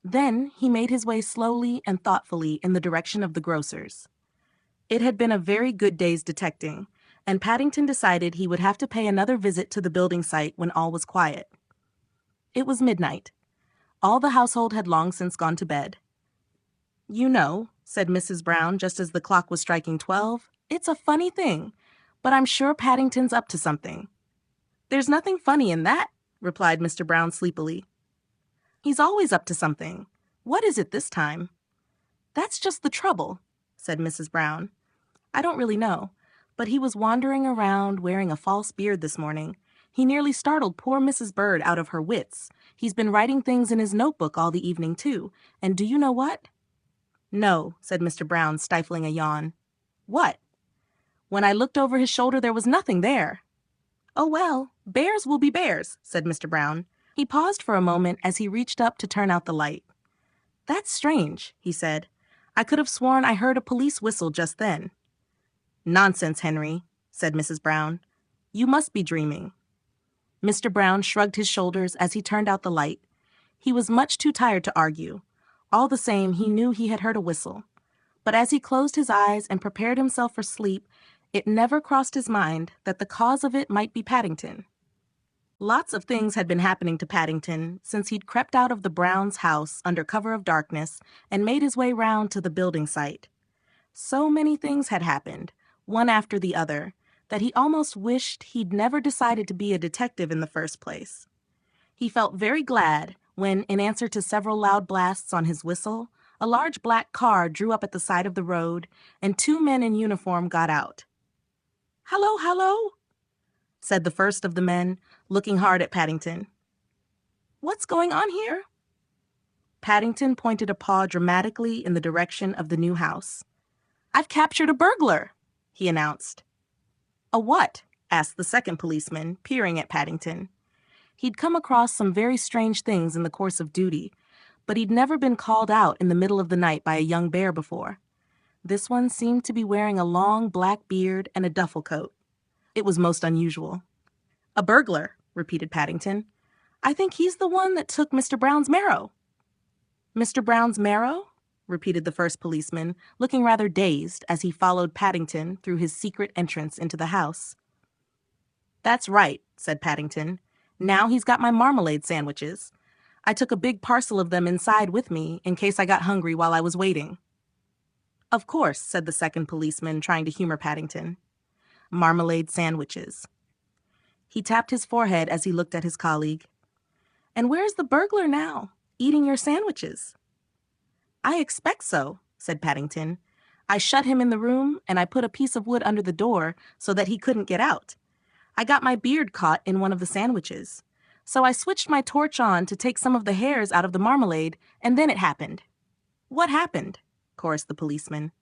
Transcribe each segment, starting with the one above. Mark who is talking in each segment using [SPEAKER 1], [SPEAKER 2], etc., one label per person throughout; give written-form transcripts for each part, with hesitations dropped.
[SPEAKER 1] Then he made his way slowly and thoughtfully in the direction of the grocer's. It had been a very good day's detecting, and Paddington decided he would have to pay another visit to the building site when all was quiet. It was midnight. All the household had long since gone to bed. "You know," said Mrs. Brown just as the clock was striking 12, "it's a funny thing, but I'm sure Paddington's up to something." "There's nothing funny in that," replied Mr. Brown sleepily. "He's always up to something. What is it this time?" "That's just the trouble," said Mrs. Brown. "I don't really know, but he was wandering around wearing a false beard this morning. He nearly startled poor Mrs. Bird out of her wits. He's been writing things in his notebook all the evening, too. And do you know what?" "No," said Mr. Brown, stifling a yawn. "What?" "When I looked over his shoulder, there was nothing there." "Oh, well, bears will be bears," said Mr. Brown. He paused for a moment as he reached up to turn out the light. "That's strange," he said. "I could have sworn I heard a police whistle just then." "Nonsense, Henry," said Mrs. Brown. "You must be dreaming." Mr. Brown shrugged his shoulders as he turned out the light. He was much too tired to argue. All the same, he knew he had heard a whistle. But as he closed his eyes and prepared himself for sleep, it never crossed his mind that the cause of it might be Paddington. Lots of things had been happening to Paddington since he'd crept out of the Browns' house under cover of darkness and made his way round to the building site. So many things had happened, one after the other, that he almost wished he'd never decided to be a detective in the first place. He felt very glad when, in answer to several loud blasts on his whistle, a large black car drew up at the side of the road, and two men in uniform got out. "Hello, hello," said the first of the men, looking hard at Paddington. "What's going on here?" Paddington pointed a paw dramatically in the direction of the new house. "I've captured a burglar," he announced. "A what?" asked the second policeman, peering at Paddington. He'd come across some very strange things in the course of duty, but he'd never been called out in the middle of the night by a young bear before. This one seemed to be wearing a long black beard and a duffel coat. It was most unusual. "A burglar," repeated Paddington. "I think he's the one that took Mr. Brown's marrow." "Mr. Brown's marrow?" repeated the first policeman, looking rather dazed as he followed Paddington through his secret entrance into the house. "That's right," said Paddington. "Now he's got my marmalade sandwiches. I took a big parcel of them inside with me in case I got hungry while I was waiting." "Of course," said the second policeman, trying to humor Paddington. "Marmalade sandwiches." He tapped his forehead as he looked at his colleague. "And where's the burglar now, eating your sandwiches?" "I expect so," said Paddington. "I shut him in the room, and I put a piece of wood under the door so that he couldn't get out. I got my beard caught in one of the sandwiches. So I switched my torch on to take some of the hairs out of the marmalade, and then it happened." "What happened?" chorused the policeman.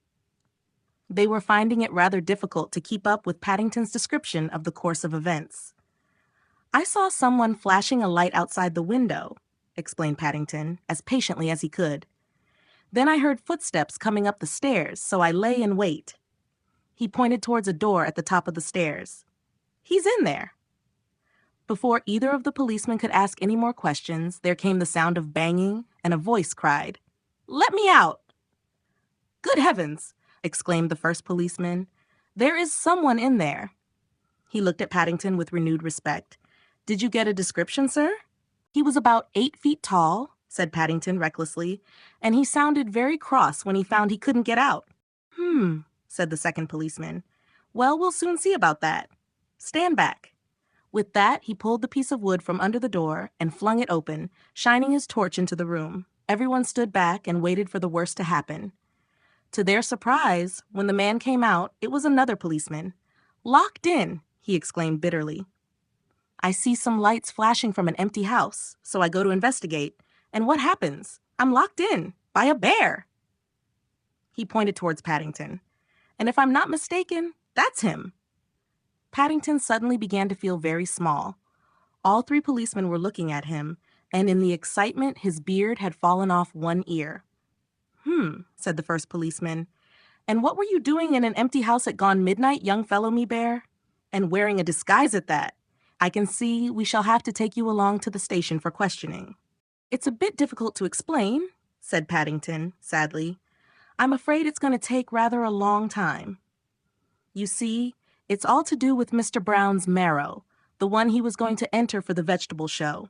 [SPEAKER 1] They were finding it rather difficult to keep up with Paddington's description of the course of events. "I saw someone flashing a light outside the window," explained Paddington, as patiently as he could. "Then I heard footsteps coming up the stairs, so I lay in wait." He pointed towards a door at the top of the stairs. "He's in there." Before either of the policemen could ask any more questions, there came the sound of banging, and a voice cried, "Let me out!" "Good heavens!" exclaimed the first policeman. "There is someone in there." He looked at Paddington with renewed respect. "Did you get a description, sir?" "He was about 8 feet tall," said Paddington recklessly, "and he sounded very cross when he found he couldn't get out." Said the second policeman. "Well, we'll soon see about that. Stand back." With that, he pulled the piece of wood from under the door and flung it open, shining his torch into the room. Everyone stood back and waited for the worst to happen. To their surprise, when the man came out, it was another policeman. "Locked in," he exclaimed bitterly. "I see some lights flashing from an empty house, so I go to investigate. And what happens? I'm locked in by a bear." He pointed towards Paddington. "And if I'm not mistaken, that's him." Paddington suddenly began to feel very small. All three policemen were looking at him, and in the excitement, his beard had fallen off one ear. Said the first policeman. "And what were you doing in an empty house at gone midnight, young fellow me bear? And wearing a disguise at that. I can see we shall have to take you along to the station for questioning." It's a bit difficult to explain, said Paddington, sadly. I'm afraid it's going to take rather a long time. You see, it's all to do with Mr. Brown's marrow, the one he was going to enter for the vegetable show.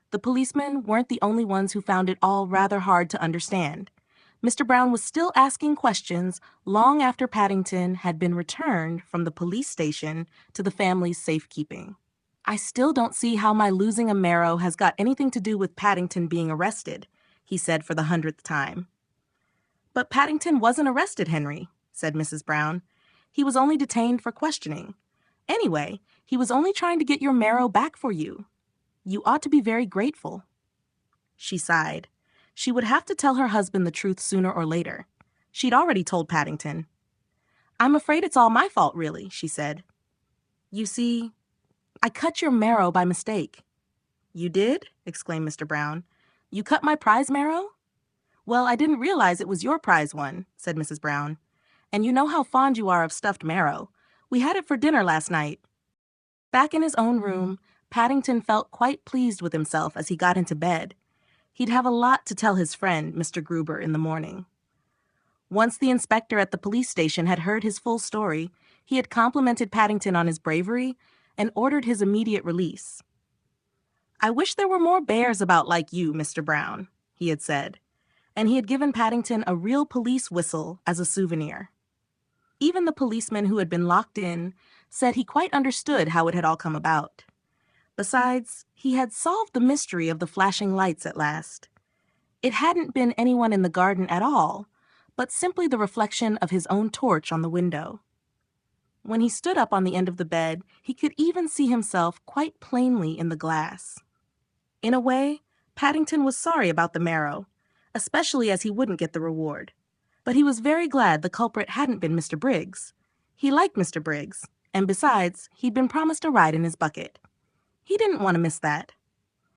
[SPEAKER 1] The policemen weren't the only ones who found it all rather hard to understand. Mr. Brown was still asking questions long after Paddington had been returned from the police station to the family's safekeeping. I still don't see how my losing a marrow has got anything to do with Paddington being arrested, he said for the 100th time. But Paddington wasn't arrested, Henry, said Mrs. Brown. He was only detained for questioning. Anyway, he was only trying to get your marrow back for you. You ought to be very grateful. She sighed. She would have to tell her husband the truth sooner or later. She'd already told Paddington. I'm afraid it's all my fault, really, she said. You see, I cut your marrow by mistake. You did? Exclaimed Mr. Brown. You cut my prize marrow? Well, I didn't realize it was your prize one, said Mrs. Brown. And you know how fond you are of stuffed marrow. We had it for dinner last night. Back in his own room, Paddington felt quite pleased with himself as he got into bed. He'd have a lot to tell his friend, Mr. Gruber, in the morning. Once the inspector at the police station had heard his full story, he had complimented Paddington on his bravery and ordered his immediate release. I wish there were more bears about like you, Mr. Brown, he had said, and he had given Paddington a real police whistle as a souvenir. Even the policeman who had been locked in said he quite understood how it had all come about. Besides, he had solved the mystery of the flashing lights at last. It hadn't been anyone in the garden at all, but simply the reflection of his own torch on the window. When he stood up on the end of the bed, he could even see himself quite plainly in the glass. In a way, Paddington was sorry about the marrow, especially as he wouldn't get the reward. But he was very glad the culprit hadn't been Mr. Briggs. He liked Mr. Briggs, and besides, he'd been promised a ride in his bucket. He didn't want to miss that.